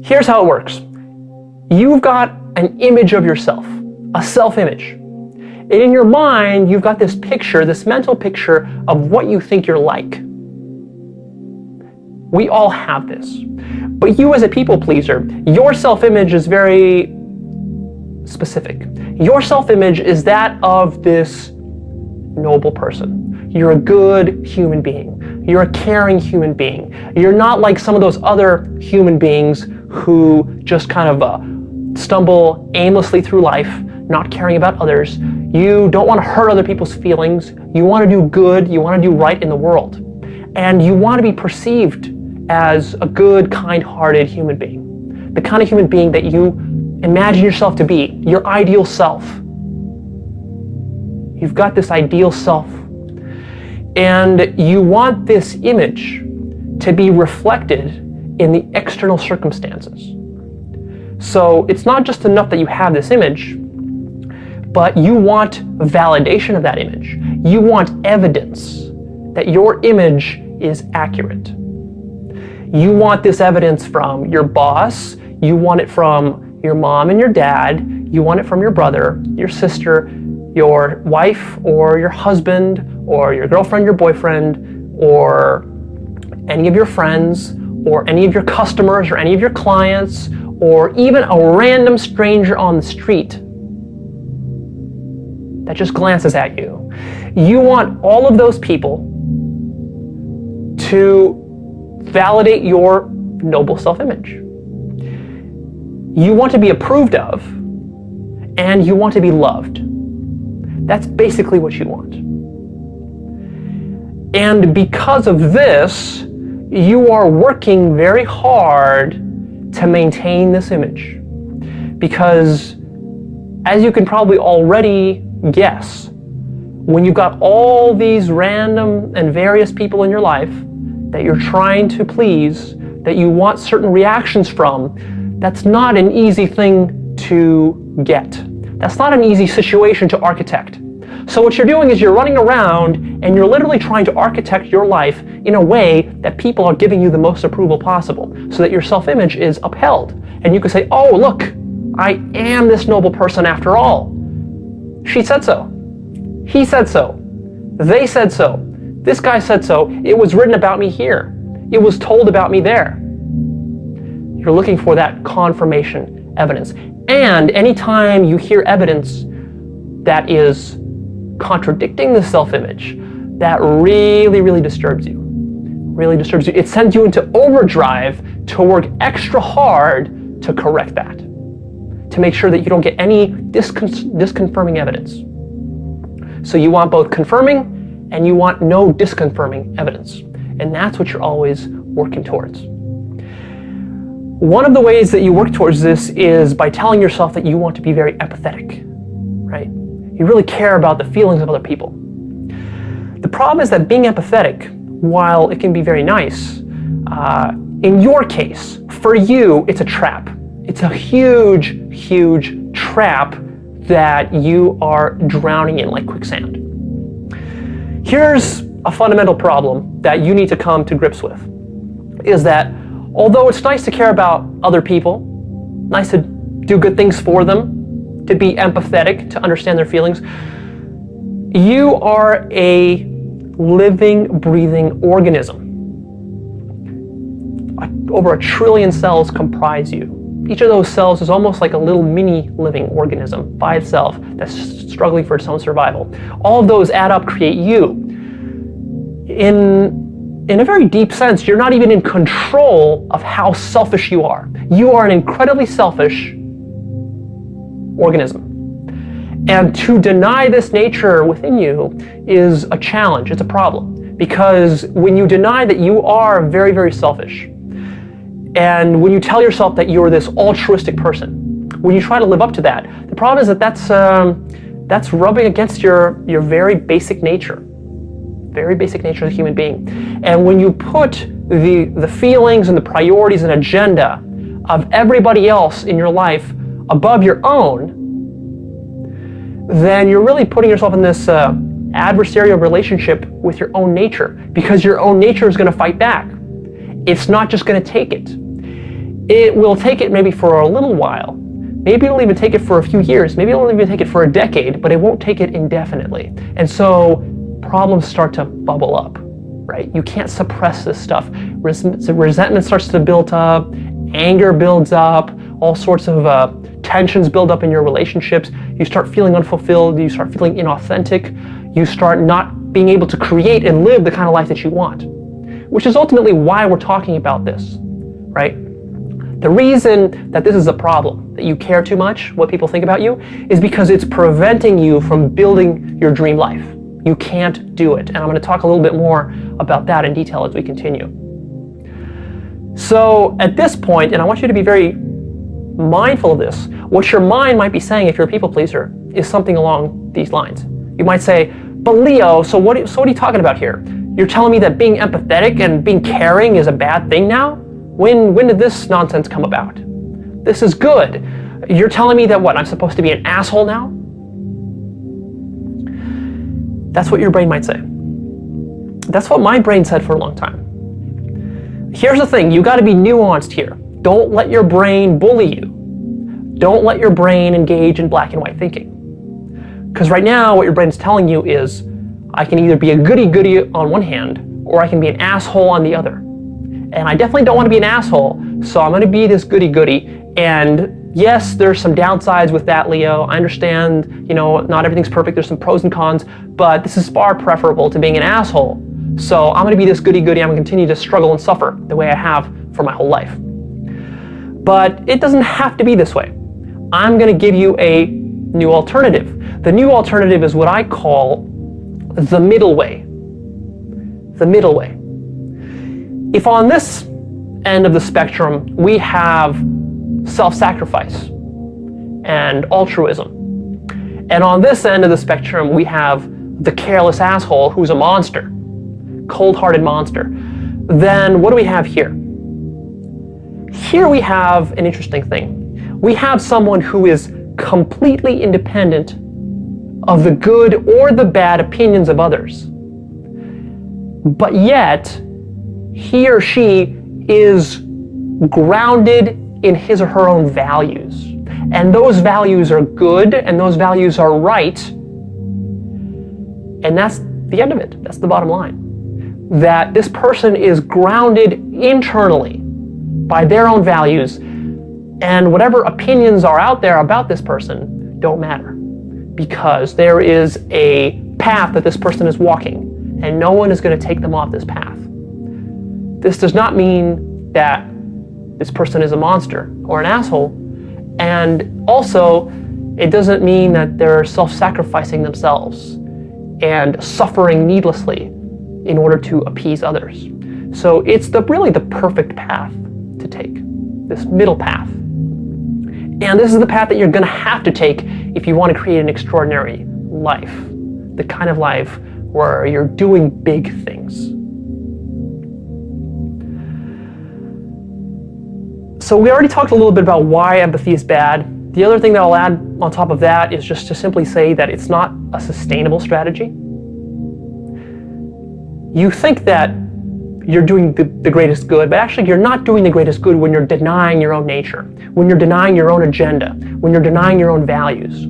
Here's how it works. You've got an image of yourself, a self-image. And in your mind, you've got this picture, this mental picture of what you think you're like. We all have this. But you as a people pleaser, your self-image is very specific. Your self-image is that of this noble person. You're a good human being. You're a caring human being. You're not like some of those other human beings who just kind of stumble aimlessly through life, not caring about others. You don't want to hurt other people's feelings. You want to do good. You want to do right in the world. And you want to be perceived as a good, kind-hearted human being. The kind of human being that you imagine yourself to be, your ideal self. You've got this ideal self. And you want this image to be reflected in the external circumstances. So it's not just enough that you have this image, but you want validation of that image. You want evidence that your image is accurate. You want this evidence from your boss. You want it from your mom and your dad. You want it from your brother, your sister, your wife, or your husband, or your girlfriend, your boyfriend, or any of your friends, or any of your customers, or any of your clients, or even a random stranger on the street that just glances at you. You want all of those people to validate your noble self-image. You want to be approved of, and you want to be loved. That's basically what you want. And because of this, you are working very hard to maintain this image. Because, as you can probably already guess, when you've got all these random and various people in your life that you're trying to please, that you want certain reactions from, that's not an easy thing to get. That's not an easy situation to architect. So what you're doing is you're running around and you're literally trying to architect your life in a way that people are giving you the most approval possible, so that your self-image is upheld. And you can say, oh, look, I am this noble person after all. She said so. He said so. They said so. This guy said so. It was written about me here. It was told about me there. You're looking for that confirmation evidence. And anytime you hear evidence that is contradicting the self-image, that really, really disturbs you. Really disturbs you. It sends you into overdrive to work extra hard to correct that, to make sure that you don't get any disconfirming evidence. So you want both confirming and you want no disconfirming evidence. And that's what you're always working towards. One of the ways that you work towards this is by telling yourself that you want to be very empathetic, right? You really care about the feelings of other people. The problem is that being empathetic, while it can be very nice, in your case, for you, it's a trap. It's a huge, huge trap that you are drowning in like quicksand. Here's a fundamental problem that you need to come to grips with, is that although it's nice to care about other people, nice to do good things for them, to be empathetic, to understand their feelings, you are a living, breathing organism. Over 1 trillion cells comprise you. Each of those cells is almost like a little mini living organism by itself that's struggling for its own survival. All of those add up, create you. In a very deep sense, you're not even in control of how selfish you are. You are an incredibly selfish organism. And to deny this nature within you is a challenge, it's a problem. Because when you deny that you are very, very selfish, and when you tell yourself that you're this altruistic person, when you try to live up to that, the problem is that that's rubbing against your very basic nature. Very basic nature of the human being. And when you put the feelings and the priorities and agenda of everybody else in your life above your own, then you're really putting yourself in this adversarial relationship with your own nature, because your own nature is going to fight back. It's not just going to take it. it will take it maybe for a little while. Maybe it'll even take it for a few years. Maybe it'll even take it for a decade, but it won't take it indefinitely. And so problems start to bubble up, right? You can't suppress this stuff. Resentment starts to build up, anger builds up, all sorts of tensions build up in your relationships. You start feeling unfulfilled, you start feeling inauthentic, you start not being able to create and live the kind of life that you want, which is ultimately why we're talking about this, right? The reason that this is a problem, that you care too much what people think about you, is because it's preventing you from building your dream life. You can't do it. And I'm going to talk a little bit more about that in detail as we continue. So at this point, and I want you to be very mindful of this, what your mind might be saying if you're a people pleaser is something along these lines. You might say, but Leo, so what are you talking about here? You're telling me that being empathetic and being caring is a bad thing now? When did this nonsense come about? This is good. You're telling me that what, I'm supposed to be an asshole now? That's what your brain might say. That's what my brain said for a long time. Here's the thing, you gotta be nuanced here. Don't let your brain bully you. Don't let your brain engage in black and white thinking. Because right now, what your brain's telling you is, I can either be a goody-goody on one hand, or I can be an asshole on the other. And I definitely don't want to be an asshole, so I'm going to be this goody-goody. And yes, there's some downsides with that, Leo. I understand, not everything's perfect. There's some pros and cons, but this is far preferable to being an asshole. So I'm going to be this goody-goody. I'm going to continue to struggle and suffer the way I have for my whole life. But it doesn't have to be this way. I'm going to give you a new alternative. The new alternative is what I call the middle way. The middle way. If on this end of the spectrum we have self-sacrifice and altruism, and on this end of the spectrum we have the careless asshole who's a monster, cold-hearted monster, then what do we have here? Here we have an interesting thing. We have someone who is completely independent of the good or the bad opinions of others, but yet he or she is grounded in his or her own values. And those values are good, and those values are right. And that's the end of it. That's the bottom line. That this person is grounded internally by their own values, and whatever opinions are out there about this person don't matter, because there is a path that this person is walking, and no one is going to take them off this path. This does not mean that this person is a monster or an asshole, and also it doesn't mean that they're self-sacrificing themselves and suffering needlessly in order to appease others. So it's really the perfect path to take, this middle path. And this is the path that you're going to have to take if you want to create an extraordinary life, the kind of life where you're doing big things. So we already talked a little bit about why empathy is bad. The other thing that I'll add on top of that is just to simply say that it's not a sustainable strategy. You think that you're doing the greatest good, but actually you're not doing the greatest good when you're denying your own nature, when you're denying your own agenda, when you're denying your own values.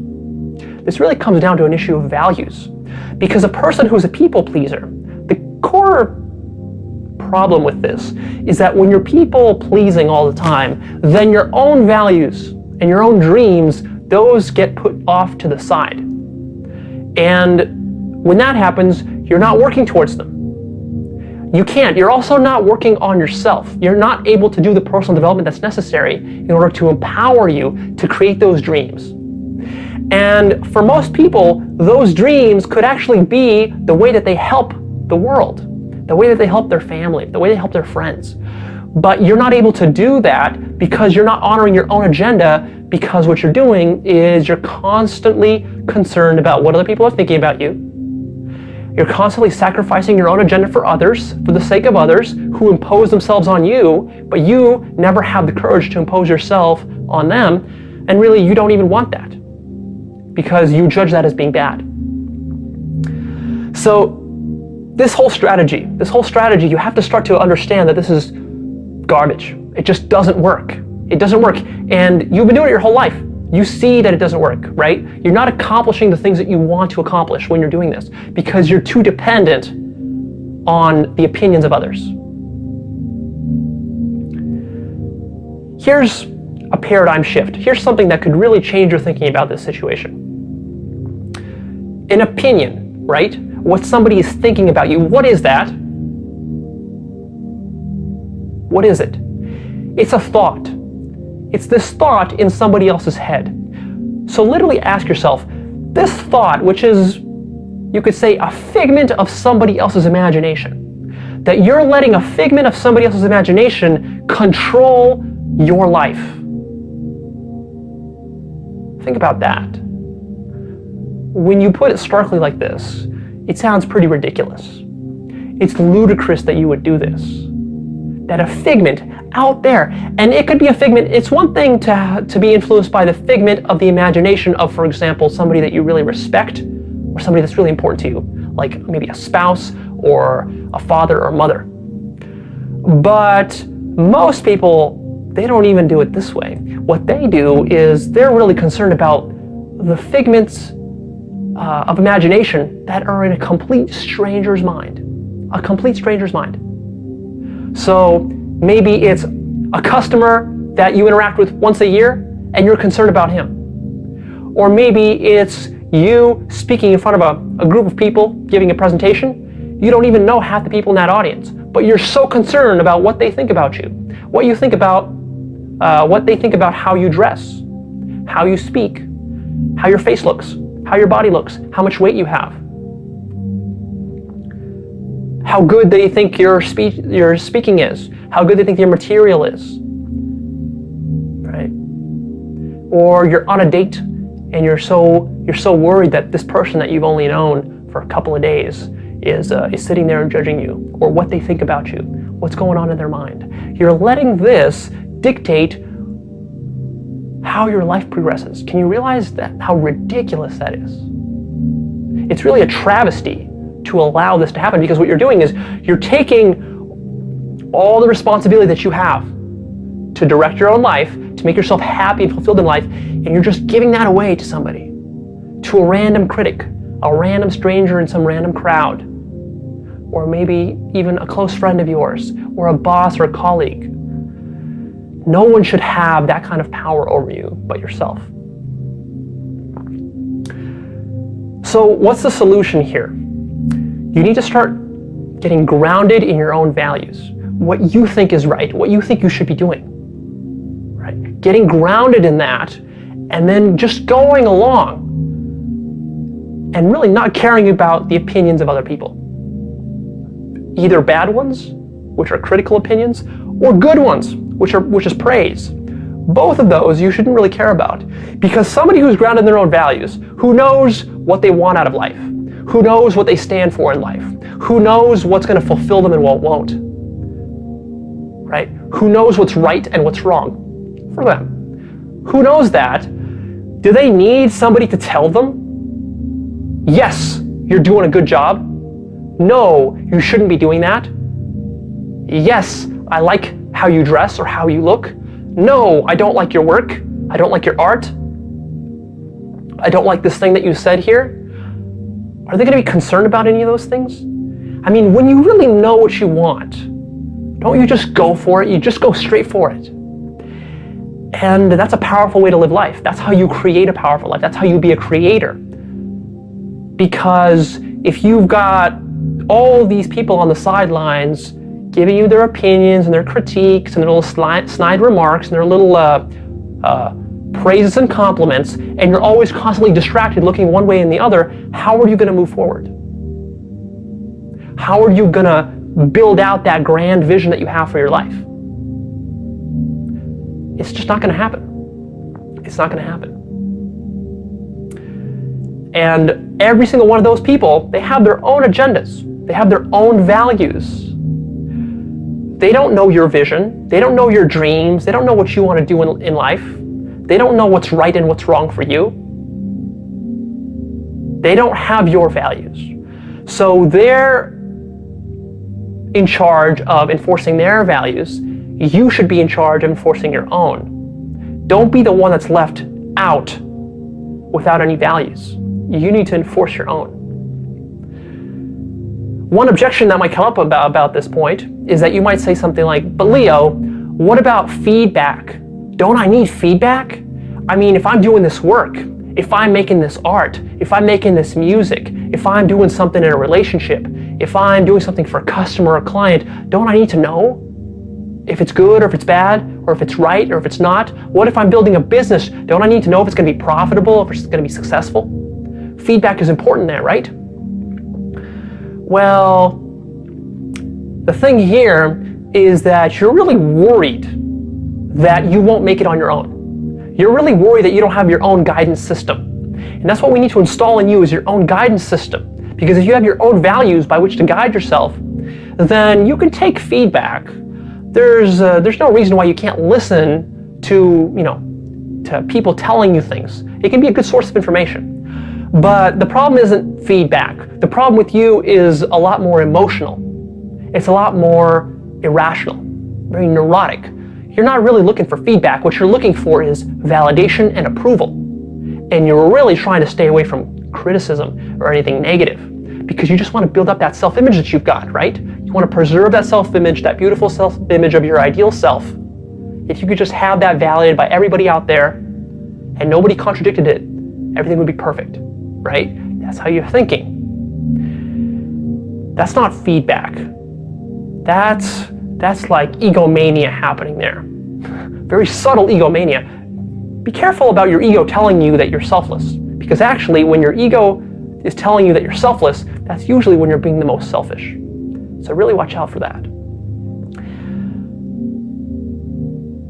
This really comes down to an issue of values. Because a person who's a people pleaser, the core problem with this is that when you're people pleasing all the time, then your own values and your own dreams, those get put off to the side. And when that happens, you're not working towards them. You can't. You're also not working on yourself. You're not able to do the personal development that's necessary in order to empower you to create those dreams. And for most people, those dreams could actually be the way that they help the world, the way that they help their family, the way they help their friends. But you're not able to do that because you're not honoring your own agenda, because what you're doing is you're constantly concerned about what other people are thinking about you. You're constantly sacrificing your own agenda for others, for the sake of others who impose themselves on you, but you never have the courage to impose yourself on them, and really you don't even want that because you judge that as being bad. So this whole strategy, you have to start to understand that this is garbage. It just doesn't work. It doesn't work. And you've been doing it your whole life. You see that it doesn't work, right? You're not accomplishing the things that you want to accomplish when you're doing this because you're too dependent on the opinions of others. Here's a paradigm shift. Here's something that could really change your thinking about this situation. An opinion, right? What somebody is thinking about you. What is that? What is it? It's a thought. It's this thought in somebody else's head. So literally ask yourself, this thought, which is, you could say, a figment of somebody else's imagination, that you're letting a figment of somebody else's imagination control your life. Think about that. When you put it starkly like this, it sounds pretty ridiculous. It's ludicrous that you would do this. That a figment out there, and it could be a figment, it's one thing to be influenced by the figment of the imagination of, for example, somebody that you really respect, or somebody that's really important to you, like maybe a spouse, or a father or mother. But most people, they don't even do it this way. What they do is they're really concerned about the figments of imagination that are in a complete stranger's mind. A complete stranger's mind. So maybe it's a customer that you interact with once a year and you're concerned about him. Or maybe it's you speaking in front of a group of people giving a presentation. You don't even know half the people in that audience, but you're so concerned about what they think about you, what you think about, what they think about how you dress, how you speak, how your face looks, how your body looks, how much weight you have, how good they think your speaking is, how good they think your material is, right? Or you're on a date and you're so worried that this person that you've only known for a couple of days is sitting there and judging you, or what they think about you, what's going on in their mind. You're letting this dictate how your life progresses. Can you realize that how ridiculous that is? It's really a travesty to allow this to happen, because what you're doing is you're taking all the responsibility that you have to direct your own life, to make yourself happy and fulfilled in life, and you're just giving that away to somebody, to a random critic, a random stranger in some random crowd, or maybe even a close friend of yours, or a boss or a colleague. No one should have that kind of power over you but yourself. So what's the solution here? You need to start getting grounded in your own values, what you think is right, what you think you should be doing, right? Getting grounded in that, and then just going along and really not caring about the opinions of other people. Either bad ones, which are critical opinions, or good ones, which is praise. Both of those you shouldn't really care about, because somebody who's grounded in their own values, who knows what they want out of life, who knows what they stand for in life, who knows what's going to fulfill them and what won't, right? Who knows what's right and what's wrong for them? Who knows that? Do they need somebody to tell them, yes, you're doing a good job? No, you shouldn't be doing that. Yes, I like how you dress or how you look. No, I don't like your work. I don't like your art. I don't like this thing that you said here. Are they going to be concerned about any of those things? I mean, when you really know what you want, don't you just go for it? You just go straight for it. And that's a powerful way to live life. That's how you create a powerful life. That's how you be a creator. Because if you've got all these people on the sidelines giving you their opinions and their critiques and their little snide remarks and their little praises and compliments, and you're always constantly distracted looking one way and the other, how are you going to move forward? How are you going to build out that grand vision that you have for your life? It's just not going to happen. It's not going to happen. And every single one of those people, they have their own agendas. They have their own values. They don't know your vision. They don't know your dreams. They don't know what you want to do in life. They don't know what's right and what's wrong for you. They don't have your values. So they're in charge of enforcing their values. You should be in charge of enforcing your own. Don't be the one that's left out without any values. You need to enforce your own. One objection that might come up about this point is that you might say something like, but Leo, what about feedback? Don't I need feedback? I mean, if I'm doing this work, if I'm making this art, if I'm making this music, if I'm doing something in a relationship, if I'm doing something for a customer or a client, don't I need to know if it's good or if it's bad, or if it's right or if it's not? What if I'm building a business? Don't I need to know if it's going to be profitable, if it's going to be successful? Feedback is important there, right? Well, the thing here is that you're really worried that you won't make it on your own. You're really worried that you don't have your own guidance system. And that's what we need to install in you, is your own guidance system. Because if you have your own values by which to guide yourself, then you can take feedback. There's no reason why you can't listen to people telling you things. It can be a good source of information. But the problem isn't feedback. The problem with you is a lot more emotional. It's a lot more irrational, very neurotic. You're not really looking for feedback. What you're looking for is validation and approval. And you're really trying to stay away from criticism or anything negative, because you just want to build up that self-image that you've got, right? You want to preserve that self-image, that beautiful self-image of your ideal self. If you could just have that validated by everybody out there and nobody contradicted it, everything would be perfect, right? That's how you're thinking. That's not feedback. That's like egomania happening there. Very subtle egomania. Be careful about your ego telling you that you're selfless, because actually when your ego is telling you that you're selfless, that's usually when you're being the most selfish. So really watch out for that.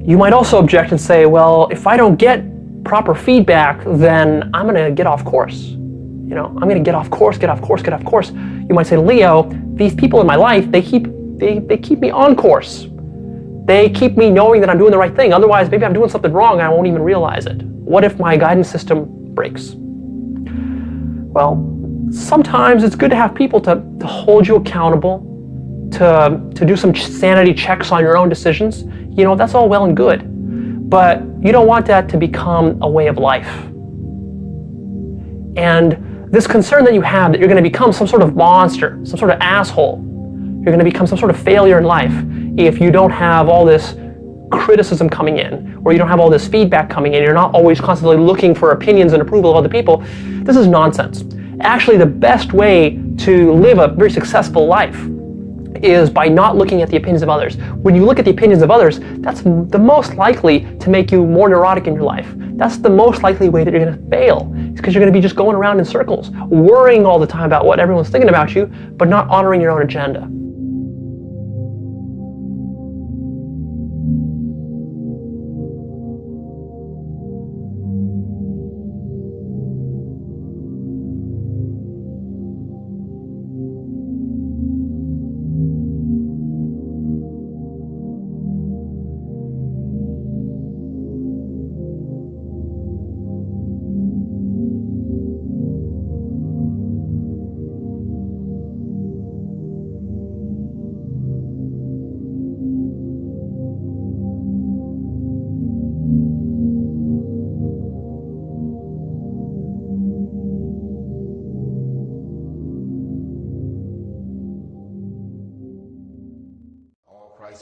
You might also object and say, well, if I don't get proper feedback, then I'm going to get off course. I'm going to get off course. You might say, Leo, these people in my life, they keep me on course. They keep me knowing that I'm doing the right thing. Otherwise, maybe I'm doing something wrong and I won't even realize it. What if my guidance system breaks? Well, sometimes it's good to have people to hold you accountable, to do some sanity checks on your own decisions. That's all well and good. But you don't want that to become a way of life. And this concern that you have that you're going to become some sort of monster, some sort of asshole, you're going to become some sort of failure in life if you don't have all this criticism coming in, or you don't have all this feedback coming in, you're not always constantly looking for opinions and approval of other people. This is nonsense. Actually, the best way to live a very successful life is by not looking at the opinions of others. When you look at the opinions of others, that's the most likely to make you more neurotic in your life. That's the most likely way that you're going to fail. It's because you're going to be just going around in circles, worrying all the time about what everyone's thinking about you, but not honoring your own agenda.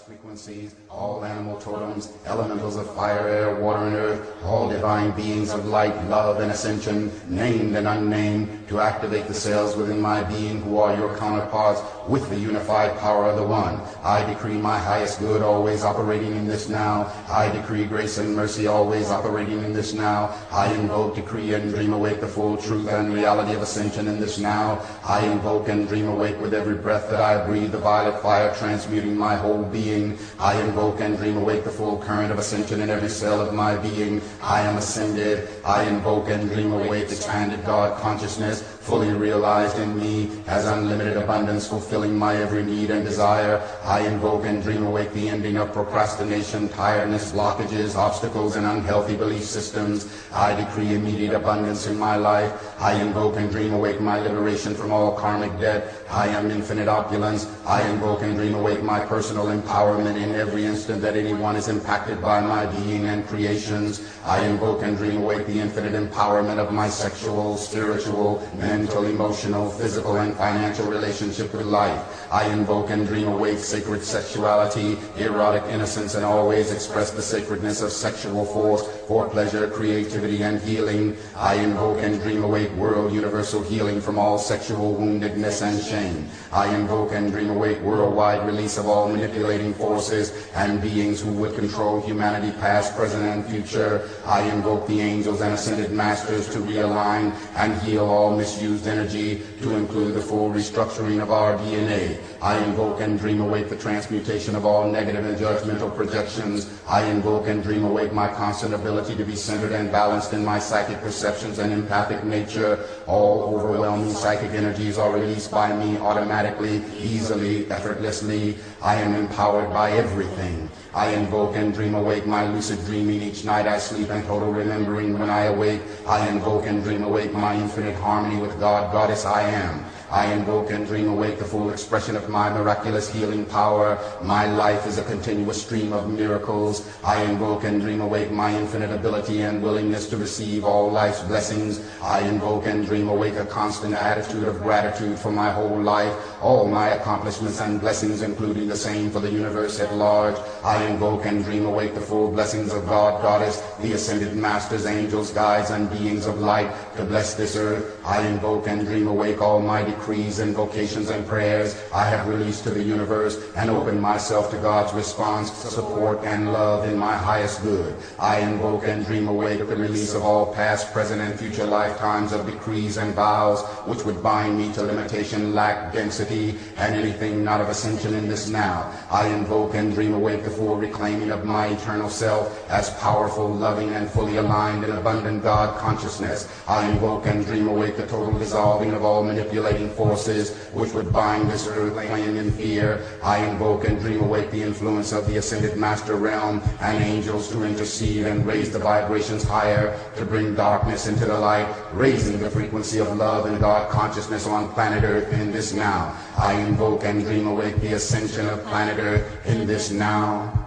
Frequencies, all animal totems, elementals of fire, air, water, and earth, all divine beings of light, love, and ascension, named and unnamed, to activate the cells within my being who are your counterparts with the unified power of the One. I decree my highest good always operating in this now. I decree grace and mercy always operating in this now. I invoke, decree, and dream awake the full truth and reality of ascension in this now. I invoke and dream awake with every breath that I breathe the violet fire transmuting my whole being. I invoke and dream awake the full current of ascension in every cell of my being. I am ascended. I invoke and dream awake expanded God consciousness fully realized in me as unlimited abundance fulfilling my every need and desire. I invoke and dream awake the ending of procrastination, tiredness, blockages, obstacles, and unhealthy belief systems. I decree immediate abundance in my life. I invoke and dream awake my liberation from all karmic debt. I am infinite opulence. I invoke and dream awake my personal empowerment in every instant that anyone is impacted by my being and creations. I invoke and dream awake the infinite empowerment of my sexual, spiritual, mental, emotional, physical, and financial relationship with life. I invoke and dream awake sacred sexuality, erotic innocence, and always express the sacredness of sexual force for pleasure, creativity, and healing. I invoke and dream awake world universal healing from all sexual woundedness and shame. I invoke and dream awake worldwide release of all manipulating forces and beings who would control humanity past, present, and future. I invoke the angels and ascended masters to realign and heal all misused energy, to include the full restructuring of our DNA. I invoke and dream awake the transmutation of all negative and judgmental projections. I invoke and dream awake my constant ability to be centered and balanced in my psychic perceptions and empathic nature. All overwhelming psychic energies are released by me automatically, easily, effortlessly. I am empowered by everything. I invoke and dream awake my lucid dreaming each night I sleep and total remembering when I awake. I invoke and dream awake my infinite harmony with God, Goddess I am. I invoke and dream awake the full expression of my miraculous healing power. My life is a continuous stream of miracles. I invoke and dream awake my infinite ability and willingness to receive all life's blessings. I invoke and dream awake a constant attitude of gratitude for my whole life, all my accomplishments and blessings, including the same for the universe at large. I invoke and dream awake the full blessings of God, Goddess, the ascended masters, angels, guides, and beings of light to bless this earth. I invoke and dream awake almighty decrees, invocations, and prayers I have released to the universe and open myself to God's response, support, and love in my highest good. I invoke and dream awake the release of all past, present, and future lifetimes of decrees and vows which would bind me to limitation, lack, density, and anything not of ascension in this now. I invoke and dream awake the full reclaiming of my eternal self as powerful, loving, and fully aligned in abundant God consciousness. I invoke and dream awake the total dissolving of all manipulating forces which would bind this earth plane in fear. I invoke and dream awake the influence of the ascended master realm and angels to intercede and raise the vibrations higher to bring darkness into the light, raising the frequency of love and God consciousness on planet earth in this now. I invoke and dream awake the ascension of planet earth in this now.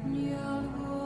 Nyalgo